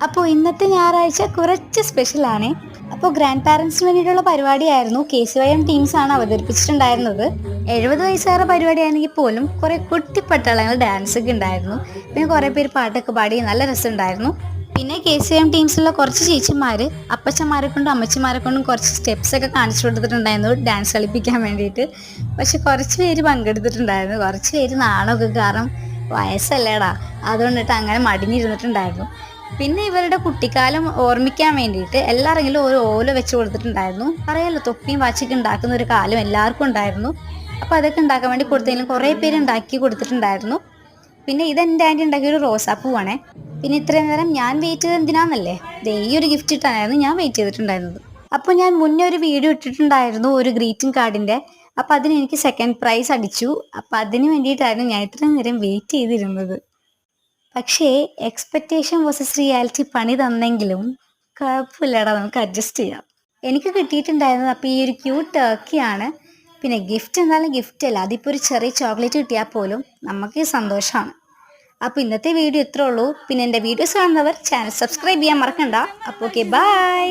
അപ്പോൾ ഇന്നത്തെ ഞായറാഴ്ച കുറച്ച് സ്പെഷ്യലാണ്. അപ്പോൾ ഗ്രാൻഡ് പാരൻസിന് വേണ്ടിയിട്ടുള്ള പരിപാടിയായിരുന്നു. KCYM ടീംസാണ് അവതരിപ്പിച്ചിട്ടുണ്ടായിരുന്നത്. 70 വയസ്സേറെ പരിപാടിയാണെങ്കിൽ പോലും കുറേ കുട്ടിപ്പട്ടാളങ്ങൾ ഡാൻസ് ഒക്കെ ഉണ്ടായിരുന്നു. പിന്നെ കുറേ പേര് പാട്ടൊക്കെ പാടി നല്ല രസമുണ്ടായിരുന്നു. പിന്നെ KCYM ടീംസിലുള്ള കുറച്ച് ചേച്ചിമാർ അപ്പച്ചന്മാരെ കൊണ്ടും അമ്മച്ചിമാരെ കൊണ്ടും കുറച്ച് സ്റ്റെപ്സ് ഒക്കെ കാണിച്ചു കൊടുത്തിട്ടുണ്ടായിരുന്നു ഡാൻസ് കളിപ്പിക്കാൻ വേണ്ടിയിട്ട്. പക്ഷെ കുറച്ച് പേര് പങ്കെടുത്തിട്ടുണ്ടായിരുന്നു, കുറച്ച് പേര് നാണമൊക്കെ കാരണം വയസ്സല്ലേടാ അതുകൊണ്ടിട്ട് അങ്ങനെ മടിഞ്ഞിരുന്നിട്ടുണ്ടായിരുന്നു. പിന്നെ ഇവരുടെ കുട്ടിക്കാലം ഓർമ്മിക്കാൻ വേണ്ടിയിട്ട് എല്ലാവരെങ്കിലും ഒരു ഓല വെച്ച് കൊടുത്തിട്ടുണ്ടായിരുന്നു. അറിയാലോ, തൊപ്പിയും വാച്ചൊക്കെ ഉണ്ടാക്കുന്ന ഒരു കാലം എല്ലാവർക്കും ഉണ്ടായിരുന്നു. അപ്പോൾ അതൊക്കെ ഉണ്ടാക്കാൻ വേണ്ടി കൊടുത്തെങ്കിലും കുറേ പേര് ഉണ്ടാക്കി കൊടുത്തിട്ടുണ്ടായിരുന്നു. പിന്നെ ഇതെൻ്റെ ആൻറ്റി ഉണ്ടാക്കിയൊരു റോസാപ്പൂവാണേ. പിന്നെ ഇത്രയും നേരം ഞാൻ വെയിറ്റ് ചെയ്തത് എന്തിനാന്നല്ലേ, ഈ ഒരു ഗിഫ്റ്റ് ഇട്ടായിരുന്നു ഞാൻ വെയിറ്റ് ചെയ്തിട്ടുണ്ടായിരുന്നത്. അപ്പോൾ ഞാൻ മുന്നേ ഒരു വീഡിയോ ഇട്ടിട്ടുണ്ടായിരുന്നു ഒരു ഗ്രീറ്റിംഗ് കാർഡിൻ്റെ. അപ്പോൾ അതിന് എനിക്ക് സെക്കൻഡ് പ്രൈസ് അടിച്ചു. അപ്പോൾ അതിന് വേണ്ടിയിട്ടായിരുന്നു ഞാൻ ഇത്രയും നേരം വെയിറ്റ് ചെയ്തിരുന്നത്. പക്ഷേ എക്സ്പെക്റ്റേഷൻ വേഴ്സസ് റിയാലിറ്റി പണി തന്നെങ്കിലും കുഴപ്പമില്ലടാ, നമുക്ക് അഡ്ജസ്റ്റ് ചെയ്യാം. എനിക്ക് കിട്ടിയിട്ടുണ്ടായിരുന്നത് അപ്പോൾ ഈ ഒരു ക്യൂട്ട് ടർക്കിയാണ്. പിന്നെ ഗിഫ്റ്റ് എന്നാലും ഗിഫ്റ്റ് അല്ല, അതിപ്പോൾ ഒരു ചെറിയ ചോക്ലേറ്റ് കിട്ടിയാൽ പോലും നമുക്ക് സന്തോഷമാണ്. അപ്പോൾ ഇന്നത്തെ വീഡിയോ ഇത്രേ ഉള്ളൂ. പിന്നെ എൻ്റെ വീഡിയോസ് കാണുന്നവർ ചാനൽ സബ്സ്ക്രൈബ് ചെയ്യാൻ മറക്കണ്ട. അപ്പോൾ ഓക്കെ, ബൈ.